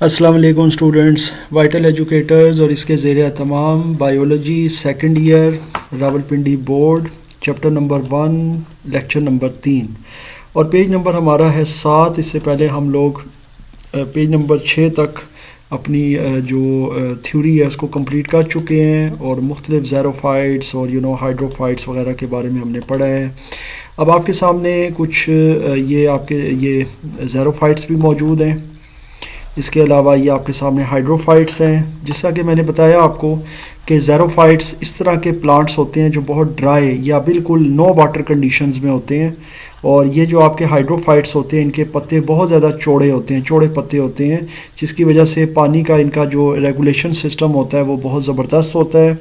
अस्सलाम वालेकुम students, vital educators और इसके ज़ेर तमाम biology second year Rawalpindi board chapter number 1 lecture number 3 और पेज नंबर हमारा है 7। इससे पहले हम लोग पेज नंबर 6 तक अपनी जो थ्योरी है उसको कंप्लीट कर चुके हैं और मुख्तलिफ ज़ेरोफाइट्स और हाइड्रोफाइट्स वगैरह के बारे में हमने पढ़ा है। अब आपके सामने कुछ ये ज़ेरोफाइट्स भी मौजूद हैं। इसके अलावा ये आपके सामने हाइड्रोफाइट्स हैं। जैसा कि मैंने बताया आपको कि ज़ेरोफाइट्स इस तरह के प्लांट्स होते हैं जो बहुत ड्राई या बिल्कुल नो वाटर कंडीशंस में होते हैं, और ये जो आपके हाइड्रोफाइट्स होते हैं इनके पत्ते बहुत ज़्यादा चौड़े होते हैं, चौड़े पत्ते होते हैं, जिसकी वजह से पानी का इनका जो रेगुलेशन सिस्टम होता है वो बहुत ज़बरदस्त होता है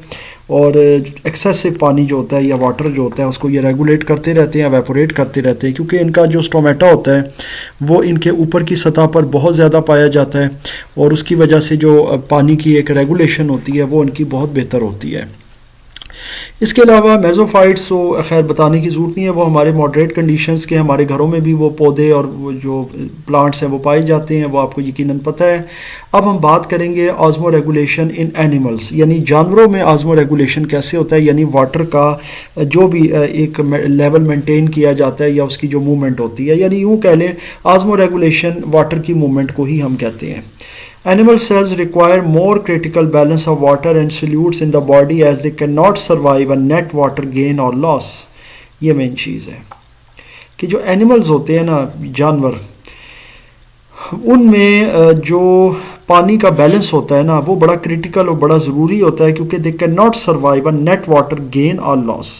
और एक्सेसिव पानी जो होता है या वाटर जो होता है उसको ये रेगुलेट करते रहते हैं, एवेपोरेट करते रहते हैं, क्योंकि इनका जो स्टोमेटा होता है वो इनके ऊपर की सतह पर बहुत ज़्यादा पाया जाता है और उसकी वजह से जो पानी की एक रेगुलेशन होती है वो इनकी बहुत बेहतर होती है। इसके अलावा मेसोफाइट्स तो खैर बताने की ज़रूरत नहीं है, वो हमारे मॉडरेट कंडीशंस के, हमारे घरों में भी वो पौधे और वो जो प्लांट्स हैं वो पाए जाते हैं, वो आपको यकीनन पता है। अब हम बात करेंगे ऑस्मो रेगुलेशन इन एनिमल्स, यानी जानवरों में ऑस्मो रेगुलेशन कैसे होता है, यानी वाटर का जो भी एक लेवल मेंटेन किया जाता है या उसकी जो मूवमेंट होती है, यानी यूँ कह लें ऑस्मो रेगुलेशन वाटर की मूवमेंट को ही हम कहते हैं। Animal cells require more critical balance of water and solutes in the body as they cannot survive a net water gain or loss। ये मेन चीज़ है कि जो एनिमल्स होते हैं ना, जानवर, उनमें जो पानी का बैलेंस होता है ना वो बड़ा क्रिटिकल और बड़ा ज़रूरी होता है, क्योंकि they can not survive a net water gain और लॉस।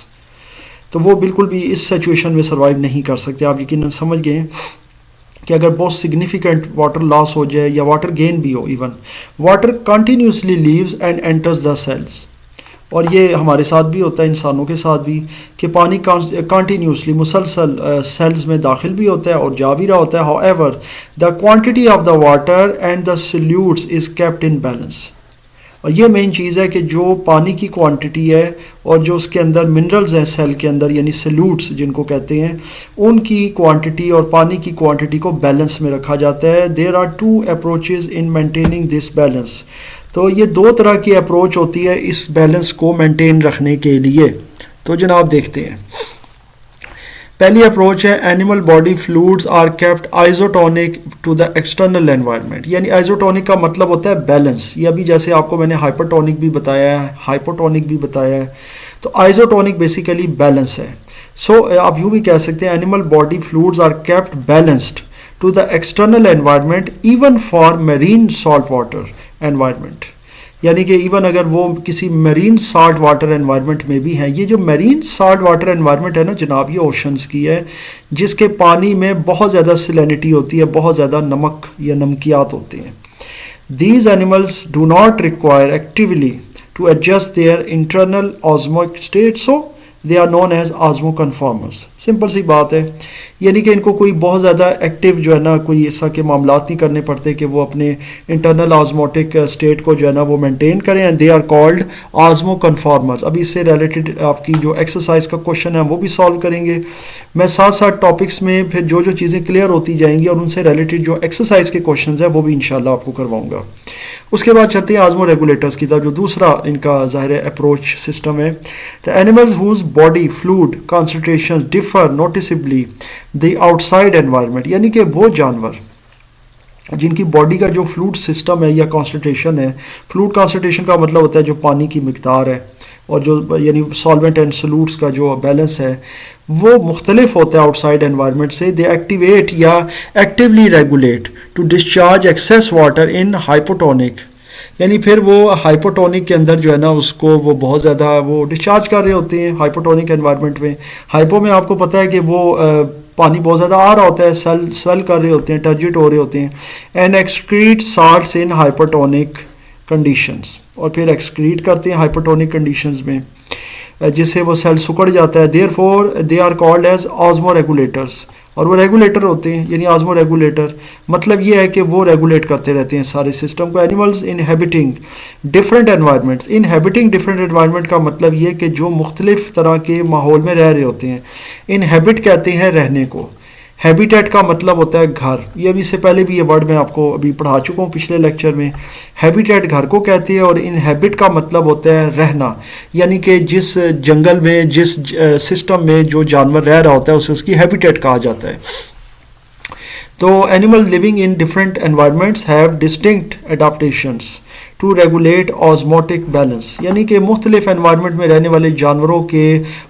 तो वो बिल्कुल भी इस सिचुएशन में सर्वाइव नहीं कर सकते। आप यकीनन समझ गए कि अगर बहुत सिग्निफिकेंट वाटर लॉस हो जाए या वाटर गेन भी हो, even water continuously leaves and enters the cells, और ये हमारे साथ भी होता है, इंसानों के साथ भी, कि पानी कंटिन्यूसली मुसलसल सेल्स में दाखिल भी होता है और जा भी रहा होता है। However the quantity of the water and the solutes is kept in balance. और ये मेन चीज़ है कि जो पानी की क्वांटिटी है और जो उसके अंदर मिनरल्स हैं सेल के अंदर, यानी सल्यूट्स जिनको कहते हैं, उनकी क्वांटिटी और पानी की क्वांटिटी को बैलेंस में रखा जाता है। There are two approaches in maintaining this balance. तो ये दो तरह की अप्रोच होती है इस बैलेंस को मेंटेन रखने के लिए। तो जनाब देखते हैं, पहली अप्रोच है animal body fluids are kept isotonic to the external environment. यानी आइसोटोनिक का मतलब होता है बैलेंस। ये अभी जैसे आपको मैंने हाइपरटोनिक भी बताया है, हाइपोटोनिक भी बताया है, तो आइसोटोनिक बेसिकली बैलेंस है। सो आप यूँ भी कह सकते हैं animal body fluids are kept balanced to the external environment even for marine salt water environment. यानी कि इवन अगर वो किसी मरीन साल्ट वाटर एनवायरनमेंट में भी हैं। ये जो मरीन साल्ट वाटर एनवायरनमेंट है ना जनाब, ये ओशंस की है, जिसके पानी में बहुत ज़्यादा सैलिनिटी होती है, बहुत ज़्यादा नमक या नमकियात होते हैं। These animals do not require actively to adjust their internal osmotic state, so they are known as osmoconformers. Simple सी बात है, यानी कि इनको कोई बहुत ज़्यादा एक्टिव जो है ना कोई ऐसा के मामलात नहीं करने पड़ते कि वो अपने इंटरनल ऑस्मोटिक स्टेट को जो है ना वो मेंटेन करें, and they are called osmoconformers. अभी इससे रिलेटेड आपकी जो एक्सरसाइज का क्वेश्चन है वो भी सॉल्व करेंगे। मैं साथ साथ टॉपिक्स में फिर जो जो चीज़ें क्लियर होती जाएंगी और उनसे रिलेटेड जो एक्सरसाइज के क्वेश्चन है वो भी इंशाल्लाह आपको करवाऊँगा। उसके बाद चलते हैं ऑस्मो रेगुलेटर्स की तरफ, जो दूसरा इनका ज़ाहिर अप्रोच सिस्टम है। The animals whose body fluid concentration differ noticeably the outside environment. यानी कि वो जानवर जिनकी बॉडी का जो फ्लूइड सिस्टम है या कॉन्सेंट्रेशन है, फ्लूइड कॉन्सेंट्रेशन का मतलब होता है जो पानी की मिकदार है, और जो यानी सॉल्वेंट एंड सोल्यूट्स का जो बैलेंस है वो मुख्तलिफ होता है आउटसाइड एनवायरनमेंट से। दे एक्टिवेट या actively regulate to discharge excess water in hypotonic. यानी फिर वो हाइपोटोनिक के अंदर जो है ना उसको वो बहुत ज़्यादा वो डिस्चार्ज कर रहे होते हैं हाइपोटोनिक एनवायरनमेंट में। हाइपो में आपको पता है कि वो पानी बहुत ज़्यादा आ रहा होता है, स्वेल कर रहे होते हैं, टर्जिट हो रहे होते हैं, and excrete salts in hypotonic conditions, और फिर एक्सक्रीट करते हैं हाइपोटोनिक कंडीशंस में, जिससे वो सेल सुकड़ जाता है। Therefore they are called as osmoregulators, और वो रेगुलेटर होते हैं, यानी ऑस्मो रेगुलेटर मतलब ये है कि वो रेगुलेट करते रहते हैं सारे सिस्टम को। Animals inhabiting different environments, inhabiting different environment का मतलब ये कि जो मुख्तलिफ तरह के माहौल में रह रहे होते हैं। इनहेबिट कहते हैं रहने को, हैबिटेट का मतलब होता है घर, ये अभी से पहले भी ये वर्ड मैं आपको अभी पढ़ा चुका हूँ पिछले लेक्चर में। हैबिटेट घर को कहते हैं और इनहैबिट का मतलब होता है रहना, यानी कि जिस जंगल में जिस सिस्टम में जो जानवर रह रहा होता है उसे उसकी हैबिटेट कहा जाता है। तो animal living in different environments have distinct adaptations to regulate osmotic balance, यानी कि मुख्तलिफ एनवायरनमेंट में रहने वाले जानवरों के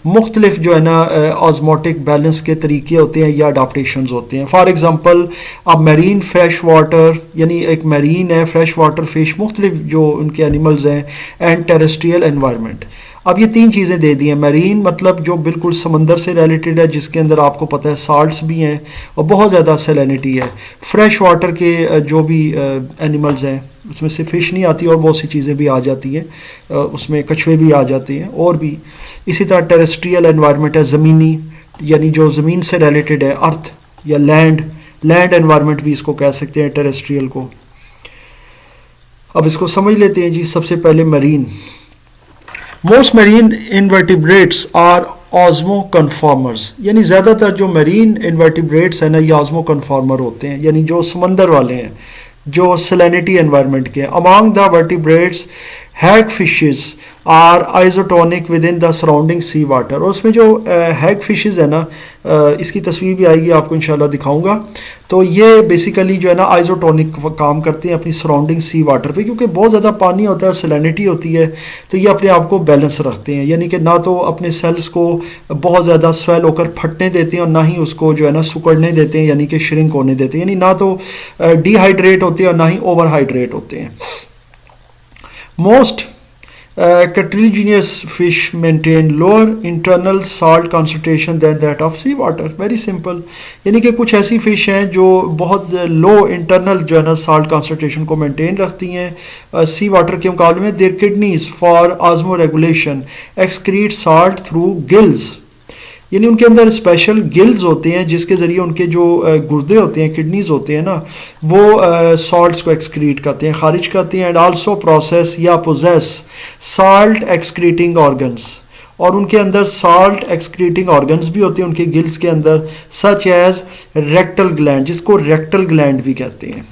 मुख्तलिफ जो है ना ऑस्मोटिक बैलेंस के तरीके होते हैं या अडाप्टेशंस होते हैं। फॉर एग्जांपल अब मैरीन फ्रेश वाटर, यानी एक मैरीन है फ्रेश वाटर फिश, मुख्तलिफ जो उनके एनिमल्स हैं, एंड टेरेस्ट्रियल एनवायरनमेंट। अब ये तीन चीज़ें दे दी हैं। मैरीन मतलब जो बिल्कुल समंदर से रिलेटेड है, जिसके अंदर आपको पता है साल्ट्स भी हैं और बहुत ज़्यादा सैलिनिटी है। फ्रेश वाटर के जो भी एनिमल्स हैं उसमें से फ़िश नहीं आती और बहुत सी चीज़ें भी आ जाती हैं, उसमें कछुए भी आ जाते हैं और भी। इसी तरह टेरेस्ट्रियल एनवायरनमेंट है, ज़मीनी, यानी जो ज़मीन से रिलेटेड है, अर्थ या लैंड एनवायरनमेंट भी इसको कह सकते हैं टेरेस्ट्रियल को। अब इसको समझ लेते हैं जी। सबसे पहले marine. Most marine invertebrates are osmoconformers, यानी ज़्यादातर जो मरीन इनवर्टिब्रेट्स हैं ना ये ऑस्मो कन्फॉर्मर होते हैं, यानी जो समंदर वाले हैं, जो सैलिनिटी एनवायरनमेंट के। Among the vertebrates hag fishes are isotonic within the surrounding sea water. और उसमें जो हैग फिशेस है ना, इसकी तस्वीर भी आएगी आपको इंशाल्लाह दिखाऊंगा। तो ये बेसिकली जो है ना आइसोटोनिक काम करते हैं अपनी सराउंडिंग सी वाटर पे, क्योंकि बहुत ज़्यादा पानी होता है, सैलिनिटी होती है, तो ये अपने आप को बैलेंस रखते हैं, यानी कि ना तो अपने सेल्स को बहुत ज़्यादा स्वेल होकर फटने देते हैं और ना ही उसको जो है ना सुकड़ने देते हैं, यानी कि श्रिंक होने देते हैं, यानी ना तो डिहाइड्रेट होते हैं और ना ही ओवरहाइड्रेट होते हैं। Most cartilaginous fish maintain lower internal salt concentration than that of sea water. Very simple, यानी कि कुछ ऐसी फिश हैं जो बहुत लो इंटरनल जो है ना साल्ट कॉन्सेंट्रेशन को मेंटेन रखती हैं सी वाटर के मुकाबले में। Their kidneys for osmoregulation excrete salt through gills, यानी उनके अंदर स्पेशल गिल्स होते हैं जिसके ज़रिए उनके जो गुर्दे होते हैं, किडनीज होते हैं ना, वो सॉल्ट्स को एक्सक्रीट करते हैं, खारिज करते हैं। एंड आल्सो प्रोसेस या पोजेस साल्ट एक्सक्रीटिंग ऑर्गन्स, और उनके अंदर साल्ट एक्सक्रीटिंग ऑर्गन्स भी होते हैं उनके गिल्स के अंदर, सच एज रेक्टल ग्लैंड, जिसको रेक्टल ग्लैंड भी कहते हैं।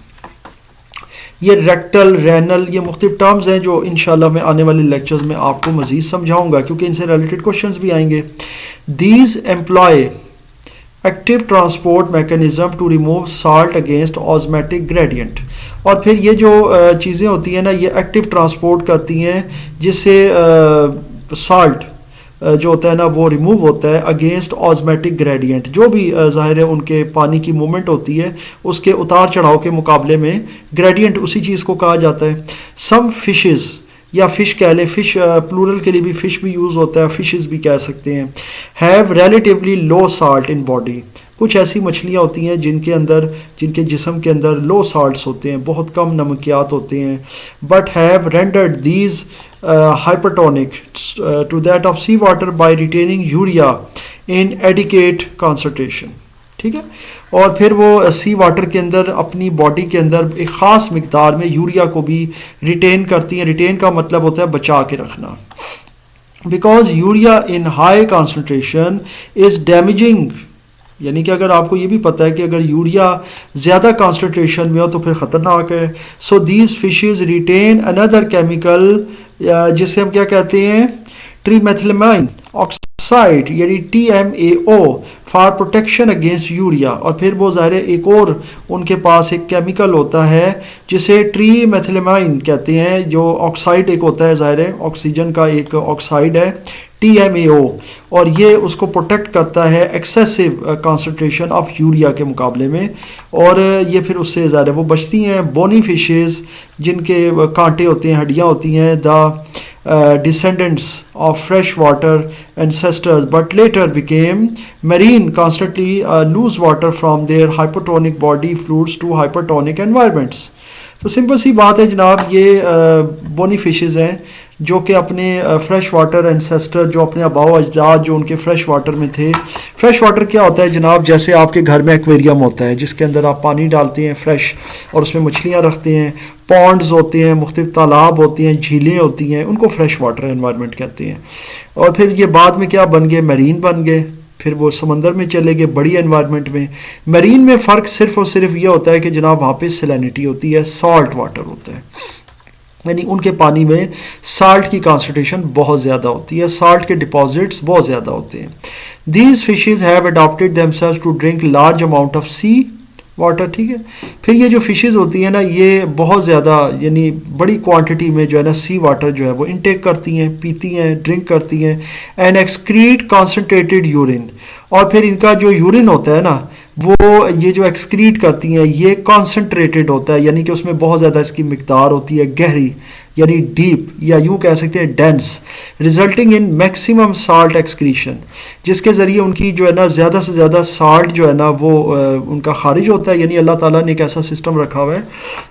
ये रेक्टल, रेनल, ये मुख्तलिफ टर्म्स हैं जो इंशाल्लाह मैं आने वाले लेक्चर्स में आपको मज़ीद समझाऊंगा, क्योंकि इनसे रिलेटेड क्वेश्चंस भी आएंगे। These employ active transport mechanism to remove salt against osmotic gradient। और फिर ये जो चीज़ें होती हैं ना, ये एक्टिव ट्रांसपोर्ट करती हैं जिससे साल्ट जो होता है ना वो रिमूव होता है अगेंस्ट ऑस्मेटिक ग्रेडियंट। जो भी ज़ाहिर है उनके पानी की मूवमेंट होती है उसके उतार चढ़ाव के मुकाबले में ग्रेडियंट उसी चीज़ को कहा जाता है। सम फिशेज़ या फ़िश कह लें, फ़िश प्लूरल के लिए भी फ़िश भी यूज़ होता है, फ़िशेस भी कह सकते हैं। Have relatively low salt in body, कुछ ऐसी मछलियाँ होती हैं जिनके जिस्म के अंदर लो साल्ट्स होते हैं, बहुत कम नमकियात होते हैं। But have rendered these hypertonic to that of sea water by retaining urea in adequate concentration. ठीक है, और फिर वो सी वाटर के अंदर अपनी बॉडी के अंदर एक ख़ास मिकदार में यूरिया को भी रिटेन करती हैं। रिटेन का मतलब होता है बचा के रखना। Because urea in high concentration is damaging, यानी कि अगर आपको ये भी पता है कि अगर यूरिया ज़्यादा कॉन्सेंट्रेशन में हो तो फिर ख़तरनाक है। So these fishes retain another chemical, जिसे हम क्या कहते हैं, ट्रीमेथिलमाइन ऑक्साइड यानी TMAO for protection against urea. और फिर वो ज़ाहिर एक और उनके पास एक केमिकल होता है जिसे ट्रीमेथिलमाइन कहते हैं, जो ऑक्साइड एक होता है, ज़ाहिर ऑक्सीजन का एक ऑक्साइड है TMAO, और ये उसको प्रोटेक्ट करता है एक्सेसिव कॉन्सेंट्रेशन ऑफ यूरिया के मुकाबले में, और ये फिर उससे ज़्यादा वो बचती हैं। बोनी फिशेस जिनके कांटे होते हैं, हड्डियाँ होती हैं, the descendants of freshwater ancestors but later became marine, constantly lose water from their hypertonic body fluids to hypertonic environments। तो सिंपल सी बात है जनाब, ये बोनी फिशेस हैं जो कि अपने फ्रेश वाटर एंसेस्टर, जो अपने आबाओ अजदाद जो उनके फ्रेश वाटर में थे। फ्रेश वाटर क्या होता है जनाब, जैसे आपके घर में एक्वेरियम होता है जिसके अंदर आप पानी डालते हैं फ्रेश और उसमें मछलियाँ रखते हैं, पॉन्ड्स होते हैं, मुख्तलिफ तालाब होती हैं, झीलें होती हैं, उनको फ्रेश वाटर एनवायरनमेंट कहते हैं। और फिर ये बाद में क्या बन गए, मरीन बन गए। फिर वो समंदर में चले गए बड़ी एनवायरनमेंट में। मरीन में फ़र्क सिर्फ और सिर्फ ये होता है कि जनाब वहाँ पे सैलिनिटी होती है, सॉल्ट वाटर होता है, यानी उनके पानी में साल्ट की कॉन्सेंट्रेशन बहुत ज़्यादा होती है, साल्ट के डिपॉजिट्स बहुत ज़्यादा होते हैं। These fishes have adopted themselves to drink large amount of sea water, ठीक है। फिर ये जो फिशेस होती हैं ना, ये बहुत ज़्यादा यानी बड़ी क्वांटिटी में जो है ना सी वाटर जो है वो इनटेक करती हैं, पीती हैं, ड्रिंक करती हैं, एंड एक्सक्रीट कॉन्सनट्रेटेड यूरिन। और फिर इनका जो यूरिन होता है ना, वो ये जो एक्सक्रीट करती हैं ये कॉन्सनट्रेटेड होता है, यानी कि उसमें बहुत ज़्यादा इसकी मिकदार होती है, गहरी यानी डीप, या यूँ कह सकते हैं dense, resulting in maximum salt excretion, जिसके ज़रिए उनकी जो है ना ज़्यादा से ज़्यादा साल्ट जो है ना वो उनका खारिज होता है। यानी अल्लाह ताला ने एक ऐसा सिस्टम रखा हुआ है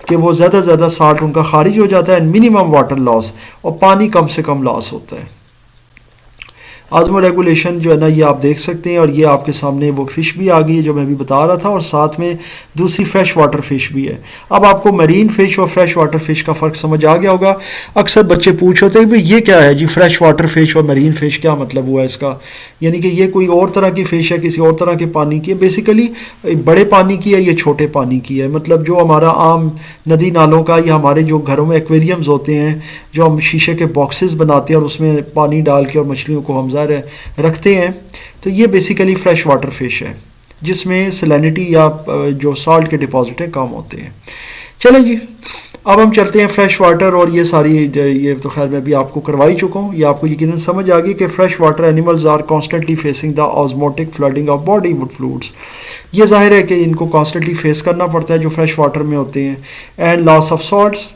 कि वो ज़्यादा से ज़्यादा साल्ट उनका खारिज हो जाता है, मिनिमम वाटर लॉस, और पानी कम से कम लॉस होता है। आज़मो रेगुलेशन जो है ना ये आप देख सकते हैं, और ये आपके सामने वो फ़िश भी आ गई है जो मैं भी बता रहा था, और साथ में दूसरी फ्रेश वाटर फ़िश भी है। अब आपको मरीन फ़िश और फ्रेश वाटर फ़िश का फ़र्क समझ आ गया होगा। अक्सर बच्चे पूछ होते हैं भाई ये क्या है जी, फ्रेश वाटर फ़िश और मरीन फ़िश क्या मतलब हुआ इसका, यानी कि ये कोई और तरह की फ़िश है, किसी और तरह के पानी की है। बेसिकली बड़े पानी की है, ये छोटे पानी की है। मतलब जो हमारा आम नदी नालों का या हमारे जो घरों में एक्वेरियम्स होते हैं, जो हम शीशे के बॉक्सेस बनाते हैं और उसमें पानी डाल के और मछलियों को हम रखते हैं, तो ये बेसिकली फ्रेश वाटर फिश है जिसमें सैलिनिटी या जो साल्ट के डिपॉजिट हैं कम होते हैं। चलें जी, अब हम चलते हैं फ्रेश वाटर, और ये सारी ये तो खैर मैं भी आपको करवा ही चुका हूँ, ये आपको यकीनन समझ आ गई कि fresh water animals are constantly facing the osmotic flooding of body fluids. ये जाहिर है कि इनको कॉन्स्टेंटली फेस करना पड़ता है जो फ्रेश वाटर में होते हैं, and loss of salts.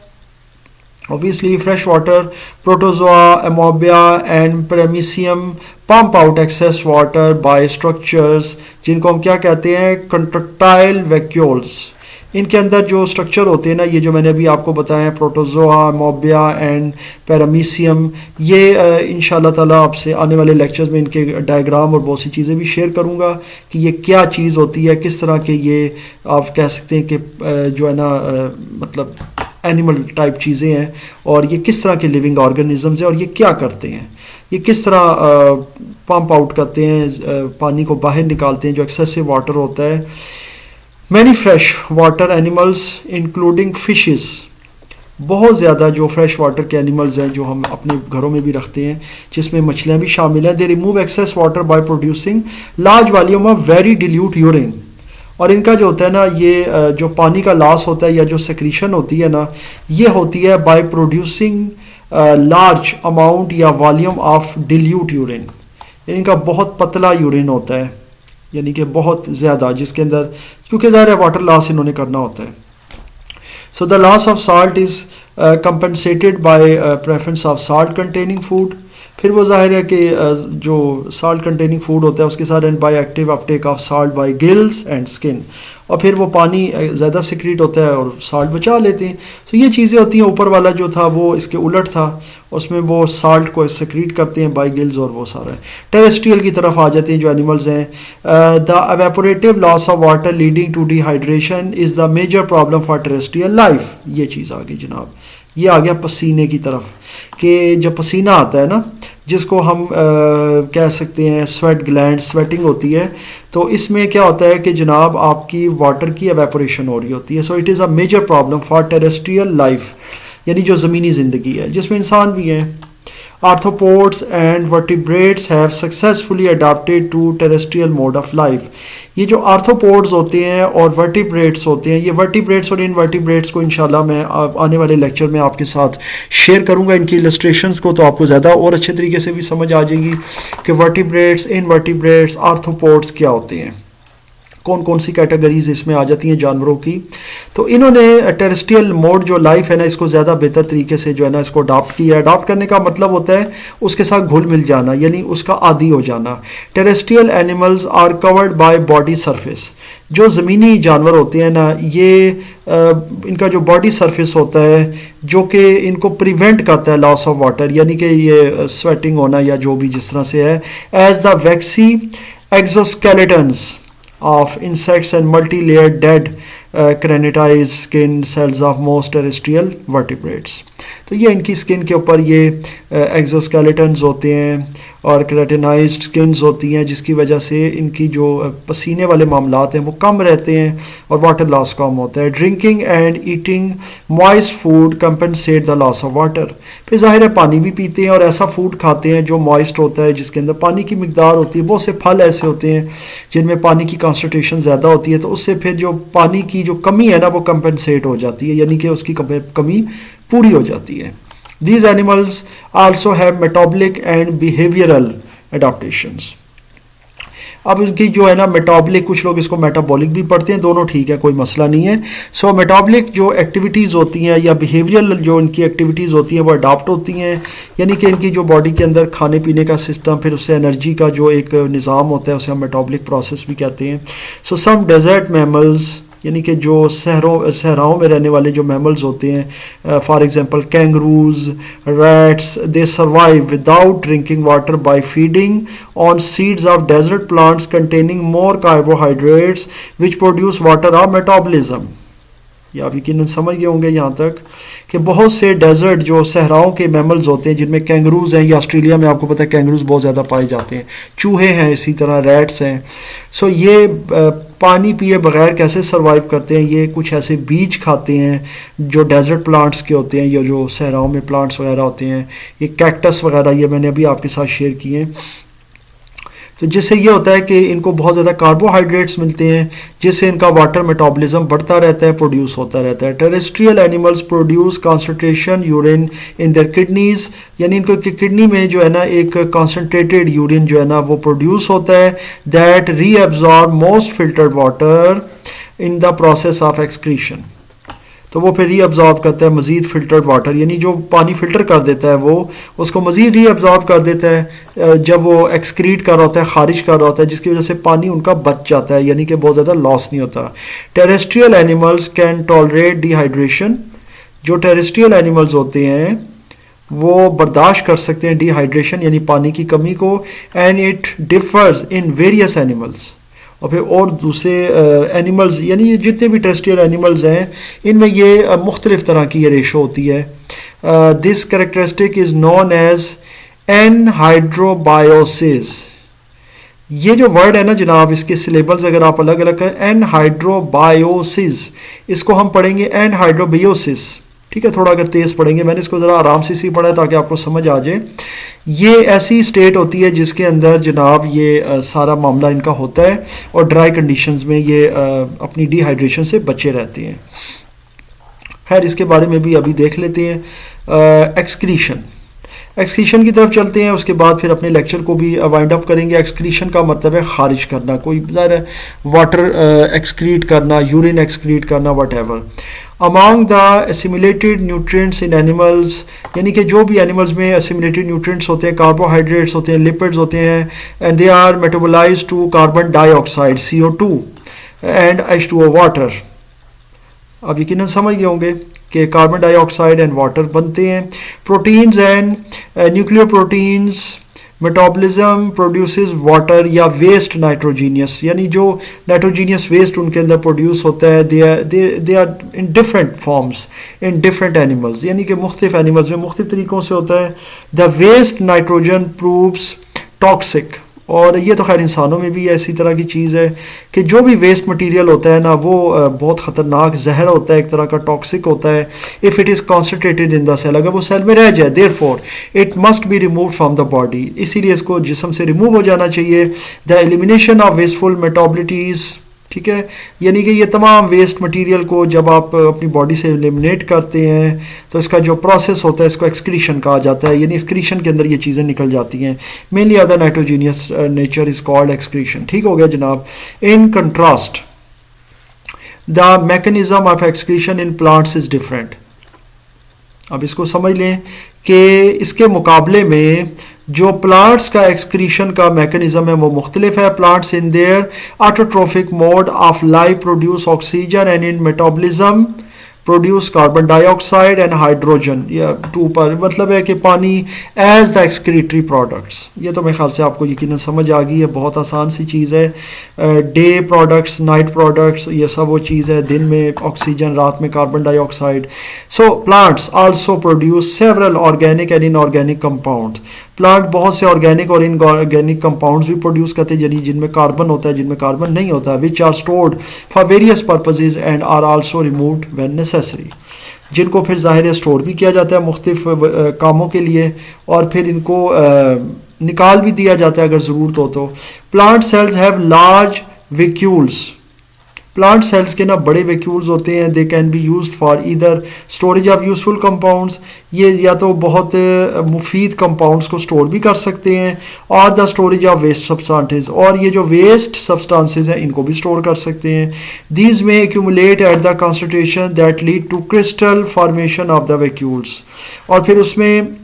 Obviously, fresh water, protozoa, amphibia, and paramecium pump out excess water by structures जिनको हम क्या कहते हैं, contractile vacuoles। इनके अंदर जो स्ट्रक्चर होते हैं ना, ये जो मैंने अभी आपको बताया, प्रोटोजोआ, मोबिया एंड पैरामीशियम, ये इंशाल्लाह ताला आपसे आने वाले लेक्चर्स में इनके डायग्राम और बहुत सी चीज़ें भी शेयर करूँगा कि ये क्या चीज़ होती है, किस तरह के ये आप कह सकते हैं कि जो है ना मतलब एनिमल टाइप चीज़ें हैं, और ये किस तरह के लिविंग ऑर्गेनिजम्स हैं, और ये क्या करते हैं, ये किस तरह पंप आउट करते हैं, पानी को बाहर निकालते हैं जो एक्सेसिव वाटर होता है। Many fresh water animals including fishes, बहुत ज़्यादा जो फ्रेश वाटर के एनिमल्स हैं जो हम अपने घरों में भी रखते हैं, जिसमें मछलियाँ भी शामिल हैं, they remove excess water by producing large volume of very dilute urine. और इनका जो होता है ना, ये जो पानी का लॉस होता है या जो सेक्रीशन होती है ना, ये होती है बाय प्रोड्यूसिंग लार्ज अमाउंट या वॉल्यूम ऑफ डिल्यूट यूरिन। इनका बहुत पतला यूरिन होता है, यानी कि बहुत ज़्यादा, जिसके अंदर क्योंकि ज़ाहिर है वाटर लॉस इन्होंने करना होता है। So the loss of salt is compensated bye preference of salt containing food. फिर वो जाहिर है कि जो साल्ट कंटेनिंग फूड होता है उसके साथ and by active uptake of salt by gills and skin, और फिर वो पानी ज़्यादा सिक्रीट होता है और साल्ट बचा लेते हैं। तो ये चीज़ें होती हैं। ऊपर वाला जो था वो इसके उलट था, उसमें वो साल्ट को सिक्रीट करते हैं बाय गिल्स और वो सारा है। टेरेस्ट्रियल की तरफ आ जाते हैं जो एनिमल्स हैं। The evaporative loss of water leading to dehydration is the major problem for terrestrial life. ये चीज़ आ गई जनाब, ये आ गया पसीने की तरफ, कि जब पसीना आता है ना, जिसको हम कह सकते हैं स्वेट ग्लैंड, स्वेटिंग होती है, तो इसमें क्या होता है कि जनाब आपकी वाटर की एवेपोरेशन हो रही होती है। So it is a major problem for terrestrial life, यानी जो ज़मीनी ज़िंदगी है जिसमें इंसान भी हैं। Arthropods and vertebrates have successfully adapted to terrestrial mode of life। ये जो आर्थ्रोपोड्स होते हैं और वर्टिब्रेट्स होते हैं, ये वर्टिब्रेट्स और इनवर्टिब्रेट्स को इंशाल्लाह मैं आने वाले लेक्चर में आपके साथ शेयर करूंगा इनकी इलस्ट्रेशंस को, तो आपको ज़्यादा और अच्छे तरीके से भी समझ आ जाएगी कि वर्टिब्रेट्स, इनवर्टिब्रेट्स, आर्थ्रोपोड्स क्या होते हैं, कौन कौन सी कैटेगरीज इसमें आ जाती हैं जानवरों की। तो इन्होंने टेरेस्ट्रियल मोड जो लाइफ है ना, इसको ज़्यादा बेहतर तरीके से जो है ना इसको अडॉप्ट किया है। अडॉप्ट करने का मतलब होता है उसके साथ घुल मिल जाना, यानी उसका आदी हो जाना। Terrestrial animals are covered by body surface. जो ज़मीनी जानवर होते हैं ना, ये इनका जो बॉडी सरफेस होता है जो कि इनको प्रिवेंट करता है लॉस ऑफ वाटर, यानी कि ये स्वेटिंग होना या जो भी जिस तरह से है, as the waxy exoskeletons of insects and multi-layered dead crenatized skin cells of most terrestrial vertebrates। तो ये इनकी स्किन के ऊपर ये एक्सोस्केलेटन्स होते हैं और केराटिनाइज्ड स्किन्स होती हैं, जिसकी वजह से इनकी जो पसीने वाले मामलात हैं वो कम रहते हैं और वाटर लॉस कम होता है। Drinking and eating moist food compensate the loss of water. फिर जाहिर है पानी भी पीते हैं और ऐसा फूड खाते हैं जो मॉइस्ट होता है, जिसके अंदर पानी की मिकदार होती है। बहुत से फल ऐसे होते हैं जिनमें पानी की कॉन्सेंट्रेशन ज़्यादा होती है, तो उससे फिर जो पानी की जो कमी है ना वो कंपनसेट हो जाती है, यानी कि उसकी कमी पूरी हो जाती है। These animals also have metabolic and behavioral adaptations. अब इसकी जो है ना मेटाबॉलिक, कुछ लोग इसको मेटाबॉलिक भी पढ़ते हैं, दोनों ठीक है, कोई मसला नहीं है। सो मेटाबॉलिक जो एक्टिविटीज़ होती हैं या बिहेवियरल जो इनकी एक्टिविटीज़ होती हैं वो अडाप्ट होती हैं, यानी कि इनकी जो बॉडी के अंदर खाने पीने का सिस्टम, फिर उससे एनर्जी का जो एक निज़ाम होता है उसे हम मेटाबॉलिक प्रोसेस भी कहते हैं। सो सम डेजर्ट मैमल्स, यानी कि जो सहराओं में रहने वाले जो मैमल्स होते हैं, for example kangaroos, rats, they survive without drinking water by feeding on seeds of desert plants containing more carbohydrates which produce water of metabolism. ये आप यकीनन समझ गए होंगे यहाँ तक कि बहुत से डेजर्ट जो सहराओं के मैमल्स होते हैं, जिनमें कैंगरूज हैं, या ऑस्ट्रेलिया में आपको पता है कैंगरूज बहुत ज़्यादा पाए जाते हैं, चूहे हैं, इसी तरह रैट्स हैं। सो ये पानी पिए बगैर कैसे सर्वाइव करते हैं? ये कुछ ऐसे बीज खाते हैं जो डेजर्ट प्लांट्स के होते हैं, या जो सहराओं में प्लांट्स वगैरह होते हैं, ये कैक्टस वगैरह, ये मैंने अभी आपके साथ शेयर किए हैं। तो जिससे ये होता है कि इनको बहुत ज़्यादा कार्बोहाइड्रेट्स मिलते हैं, जिससे इनका वाटर मेटाबॉलिज्म बढ़ता रहता है, प्रोड्यूस होता रहता है। Terrestrial animals produce concentration urine in their kidneys, यानी इनको किडनी में जो है ना एक कॉन्सेंट्रेटेड यूरिन जो है ना वो प्रोड्यूस होता है, that reabsorb most filtered water in the process of excretion. तो वो फिर रीअब्जॉर्ब करता है मज़ीद फ़िल्टर्ड वाटर, यानी जो पानी फ़िल्टर कर देता है वो उसको मज़ीद रीअब्जॉर्ब कर देता है जब वो एक्सक्रीट कर रहा होता है, खारिज कर रहा होता है, जिसकी वजह से पानी उनका बच जाता है, यानी कि बहुत ज़्यादा लॉस नहीं होता। Terrestrial animals can tolerate dehydration. जो टेरेस्ट्रियल एनिमल्स होते हैं वो बर्दाश्त कर सकते हैं डिहाइड्रेशन, यानी पानी की कमी को। And it differs in various animals. और फिर और दूसरे एनिमल्स, यानी ये जितने भी टेरेस्ट्रियल एनिमल्स हैं इनमें ये मुख्तलिफ तरह की ये रेशो होती है। This characteristic is known as anhydrobiosis. ये जो वर्ड है ना जनाब, इसके सिलेबल्स अगर आप अलग अलग करें, एनहाइड्रोबायोसिस, इसको हम पढ़ेंगे एनहाइड्रोबायोसिस, ठीक है। थोड़ा अगर तेज़ पढ़ेंगे, मैंने इसको ज़रा आराम से पढ़ा है ताकि आपको समझ आ जाए। ये ऐसी स्टेट होती है जिसके अंदर जनाब ये सारा मामला इनका होता है और ड्राई कंडीशंस में ये अपनी डिहाइड्रेशन से बचे रहते हैं। खैर इसके बारे में भी अभी देख लेते हैं। एक्सक्रीशन की तरफ चलते हैं, उसके बाद फिर अपने लेक्चर को भी वाइंड अप करेंगे। एक्सक्रीशन का मतलब है खारिज करना, कोई ज़ाहिर वाटर एक्सक्रीट करना, यूरिन एक्सक्रीट करना, what ever. Among the assimilated nutrients in animals, यानी कि जो भी एनिमल्स में एसिमिलेटेड न्यूट्रिएंट्स होते हैं, कार्बोहाइड्रेट्स होते हैं, लिपिड्स होते हैं, and they are metabolized to carbon dioxide CO2 एंड H2O वाटर। अब यकीनन समझ गए होंगे कि कार्बन डाइऑक्साइड एंड वाटर बनते हैं। Proteins and nuclear proteins metabolism produces water या वेस्ट नाइट्रोजीनियस, यानी जो नाइट्रोजीनियस वेस्ट उनके अंदर प्रोड्यूस होता है, they are in different forms in different animals, यानी कि मुख्तलिफ एनिमल्स में मुख्तलिफ तरीक़ों से होता है। The waste nitrogen proves toxic, और ये तो खैर इंसानों में भी ऐसी तरह की चीज़ है कि जो भी वेस्ट मटेरियल होता है ना वो बहुत ख़तरनाक जहर होता है, एक तरह का टॉक्सिक होता है। If it is concentrated in the cell, अगर वो सेल में रह जाए, therefore it must be remove from the body, इसीलिए इसको जिस्म से रिमूव हो जाना चाहिए। The elimination of wasteful metabolites, ठीक है, यानी कि ये तमाम वेस्ट मटेरियल को जब आप अपनी बॉडी से एलिमिनेट करते हैं तो इसका जो प्रोसेस होता है इसको एक्सक्रीशन कहा जाता है, यानी एक्सक्रीशन के अंदर ये चीज़ें निकल जाती हैं। Mainly other nitrogenous nature is called excretion, ठीक हो गया जनाब। In contrast the mechanism of excretion in plants is different. अब इसको समझ लें कि इसके मुकाबले में जो प्लांट्स का एक्सक्रीशन का मैकेनिज्म है वो मुख्तलिफ है। Plants in their autotrophic mode of life produce oxygen and in metabolism produce carbon dioxide and hydrogen, या टू पर मतलब है कि पानी एज द एक्सक्रीटरी प्रोडक्ट्स। ये तो मेरे ख्याल से आपको यकीनन समझ आ गई है, बहुत आसान सी चीज़ है। डे प्रोडक्ट्स, नाइट प्रोडक्ट्स, ये सब वो चीज़ है, दिन में ऑक्सीजन, रात में carbon dioxide. So plants also produce several organic and inorganic compound. Plant बहुत से ऑर्गेनिक और इनऑर्गेनिक कंपाउंड्स भी प्रोड्यूस करते हैं, यानी जिनमें कार्बन होता है, जिनमें कार्बन नहीं होता, which are stored for various purposes and are also removed when necessary, जिनको फिर ज़ाहिर है स्टोर भी किया जाता है मुख्तलिफ कामों के लिए, और फिर इनको निकाल भी दिया जाता है अगर ज़रूरत हो तो। Plant cells have large vacuoles, plant cells के ना बड़े वैक्यूल्स होते हैं। They can be used for either storage of useful compounds, ये या तो बहुत मुफीद कंपाउंड्स को स्टोर भी कर सकते हैं, और the storage of waste substances, और ये जो वेस्ट सब्सटेंसेस हैं इनको भी स्टोर कर सकते हैं। दीज में accumulate at the concentration that lead to crystal formation of the vacuoles, और फिर उसमें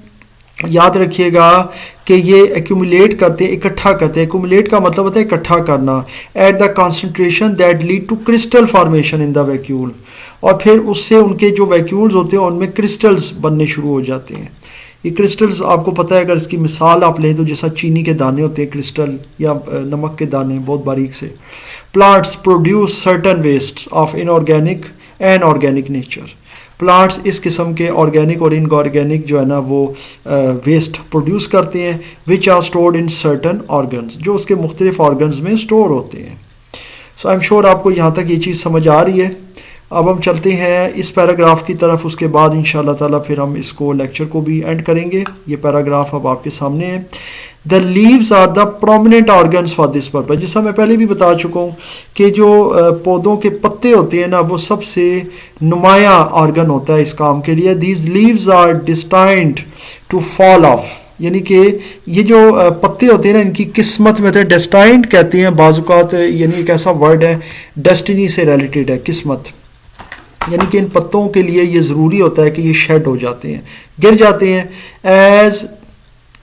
याद रखिएगा कि ये एक्यूमुलेट करते हैं, इकट्ठा करते हैं। एक्यूमुलेट का मतलब होता है इकट्ठा करना, at the concentration that lead to crystal formation in the vacuole, और फिर उससे उनके जो वैक्यूल्स होते हैं उनमें क्रिस्टल्स बनने शुरू हो जाते हैं। ये क्रिस्टल्स आपको पता है, अगर इसकी मिसाल आप लें तो जैसा चीनी के दाने होते हैं क्रिस्टल, या नमक के दाने बहुत बारीक से। Plants produce certain waste of inorganic and organic nature, plants इस किस्म के ऑर्गेनिक और इनऑर्गेनिक जो है ना वो वेस्ट प्रोड्यूस करते हैं, which are stored in certain organs, जो उसके मुख्तलिफ ऑर्गन्स में स्टोर होते हैं। सो आई एम श्योर आपको यहाँ तक ये चीज़ समझ आ रही है। अब हम चलते हैं इस पैराग्राफ की तरफ, उसके बाद इंशाल्लाह ताला फिर हम इसको लेक्चर को भी एंड करेंगे। ये पैराग्राफ अब आपके सामने है। The leaves are the prominent organs for this purpose, जिसका मैं पहले भी बता चुका हूँ कि जो पौधों के पत्ते होते हैं ना वो सबसे नुमाया ऑर्गन होता है इस काम के लिए। These leaves are destined to fall off, यानी कि ये जो पत्ते होते हैं ना इनकी किस्मत में होते हैं, डेस्टाइंड कहते हैं बाजुकात, यानी एक ऐसा वर्ड है डेस्टिनी से रिलेटेड है, किस्मत, यानी कि इन पत्तों के लिए ये ज़रूरी होता है कि ये शेड हो जाते हैं, गिर जाते हैं। As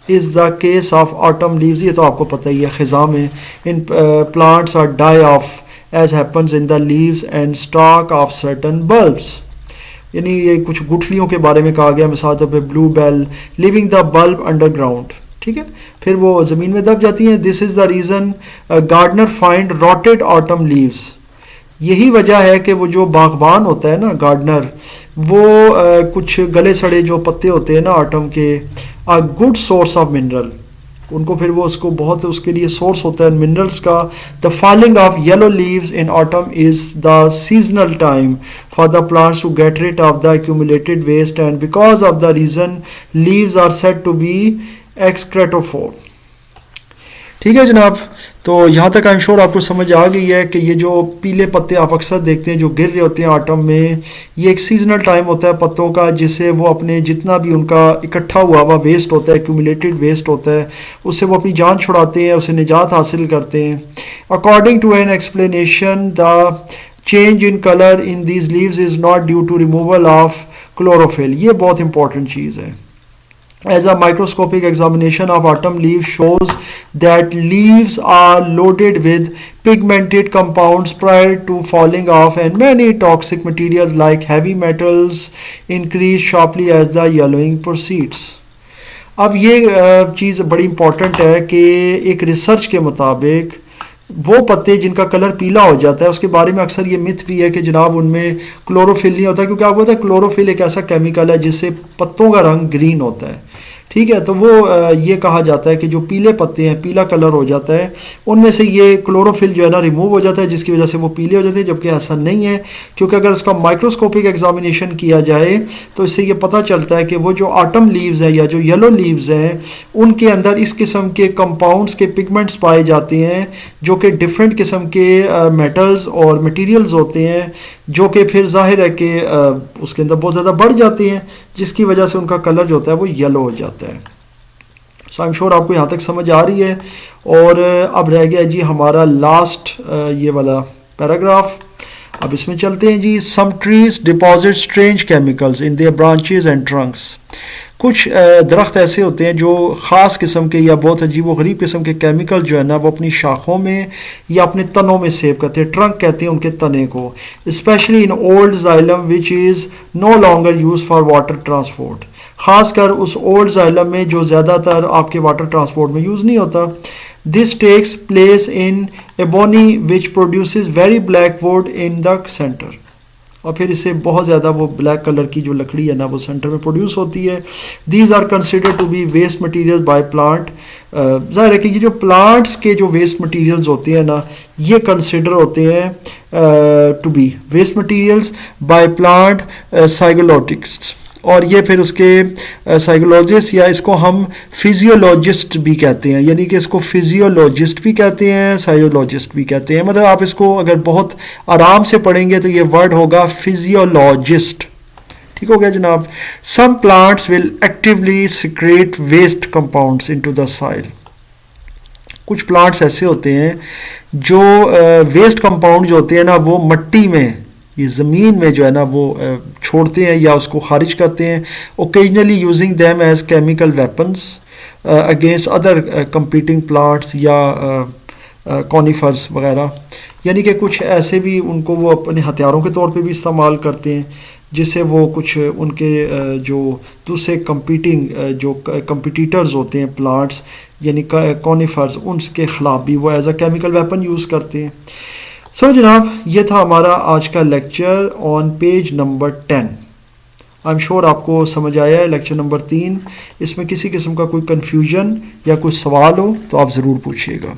is the case of autumn leaves, ये तो आपको पता ही है ख़िज़ा में, in plants are die off as happens in the leaves and stock of certain bulbs, यानी ये कुछ गुठलियों के बारे में कहा गया, मिसाल तौर पे bluebell living the bulb underground, ठीक है, फिर वो ज़मीन में दब जाती हैं। This is the reason gardener find rotted autumn leaves, यही वजह है कि वो जो बागबान होता है ना गार्डनर, वो कुछ गले सड़े जो पत्ते होते हैं ना ऑटम के, a good source of mineral, उनको फिर वो उसको बहुत उसके लिए सोर्स होता है मिनरल्स का। The falling of yellow leaves in autumn is the seasonal time for the plants to get rid of the accumulated waste, and because of the reason leaves are said to be excretophore. ठीक है जनाब, तो यहाँ तक आई am sure आपको समझ आ गई है कि ये जो पीले पत्ते आप अक्सर देखते हैं जो गिर रहे होते हैं ऑटम में, ये एक सीजनल टाइम होता है पत्तों का, जिससे वो अपने जितना भी उनका इकट्ठा हुआ हुआ वेस्ट होता है, एक्यूमुलेटेड वेस्ट होता है, उससे वो अपनी जान छुड़ाते हैं, उसे निजात हासिल करते हैं। According to an explanation the change in colour in these leaves is not due to removal of chlorophyll, ये बहुत इंपॉर्टेंट चीज़ है। As a microscopic examination of autumn leaves shows that leaves are loaded with pigmented compounds prior to falling off, and many toxic materials like heavy metals increase sharply as the yellowing proceeds. अब ये चीज़ बड़ी important है कि एक research के मुताबिक वो पत्ते जिनका कलर पीला हो जाता है, उसके बारे में अक्सर ये मिथ भी है कि जनाब उनमें क्लोरोफिल नहीं होता, क्योंकि आपको पता है क्लोरोफिल एक ऐसा केमिकल है जिससे पत्तों का रंग ग्रीन होता है। ठीक है, तो वो ये कहा जाता है कि जो पीले पत्ते हैं, पीला कलर हो जाता है, उनमें से ये क्लोरोफिल जो है ना रिमूव हो जाता है, जिसकी वजह से वो पीले हो जाते हैं, जबकि ऐसा नहीं है। क्योंकि अगर इसका माइक्रोस्कोपिक एग्जामिनेशन किया जाए तो इससे ये पता चलता है कि वो जो ऑटम लीव्स हैं या जो येलो लीव्स हैं, उनके अंदर इस किस्म के कंपाउंड्स के पिगमेंट्स पाए जाते हैं जो कि डिफरेंट किस्म के मेटल्स और मटीरियल्स होते हैं, जो कि फिर जाहिर है कि उसके अंदर बहुत ज़्यादा बढ़ जाते हैं, जिसकी वजह से उनका कलर जो होता है वो येलो हो जाता है। सो आई एम श्योर आपको यहाँ तक समझ आ रही है। और अब रह गया जी हमारा लास्ट ये वाला पैराग्राफ, अब इसमें चलते हैं जी। Some trees deposit strange chemicals in their branches and trunks, कुछ दरख्त ऐसे होते हैं जो ख़ास किस्म के या बहुत अजीब व गरीब किस्म के केमिकल जो है ना वो अपनी शाखों में या अपने तनों में सेव करते हैं। ट्रंक कहते हैं उनके तने को। Specially in old xylem which is no longer use for water transport, ख़ासकर उस ओल्ड जाइलम में जो ज़्यादातर आपके वाटर ट्रांसपोर्ट में यूज़ नहीं होता। This takes place in ebony which produces very black wood in the centre, और फिर इससे बहुत ज़्यादा वो ब्लैक कलर की जो लकड़ी है ना वो सेंटर में प्रोड्यूस होती है। These are considered to be waste material by plant. ज़ाहिर है कि ये जो प्लांट्स के जो वेस्ट मटेरियल्स होते हैं ना ये कंसिडर होते हैं to be waste materials by plant psychologists, और ये फिर उसके साइकोलॉजिस्ट या इसको हम फिजियोलॉजिस्ट भी कहते हैं, यानी कि इसको फिजियोलॉजिस्ट भी कहते हैं, साइकोलॉजिस्ट भी कहते हैं। मतलब आप इसको अगर बहुत आराम से पढ़ेंगे तो ये वर्ड होगा फिजियोलॉजिस्ट। ठीक हो गया जनाब। Some plants will actively secrete waste compounds into the soil. कुछ प्लांट्स ऐसे होते हैं जो वेस्ट कंपाउंड जो होते हैं ना वो मट्टी में, ये ज़मीन में जो है ना वो छोड़ते हैं या उसको खारिज करते हैं। Occasionally using them as chemical weapons against other competing plants या कॉनिफर्स वगैरह, यानी कि कुछ ऐसे भी उनको वो अपने हथियारों के तौर पे भी इस्तेमाल करते हैं, जिससे वो कुछ उनके जो दूसरे कंपीटिंग जो कंपिटिटर्स होते हैं प्लांट्स यानी कॉनिफर्स, उनके ख़िलाफ़ भी वो as a chemical weapon use करते हैं। सो जनाब ये था हमारा आज का lecture on page number 10। I am sure आपको समझ आया है लेक्चर नंबर 3। इसमें किसी किस्म का कोई कन्फ्यूजन या कोई सवाल हो तो आप ज़रूर पूछिएगा।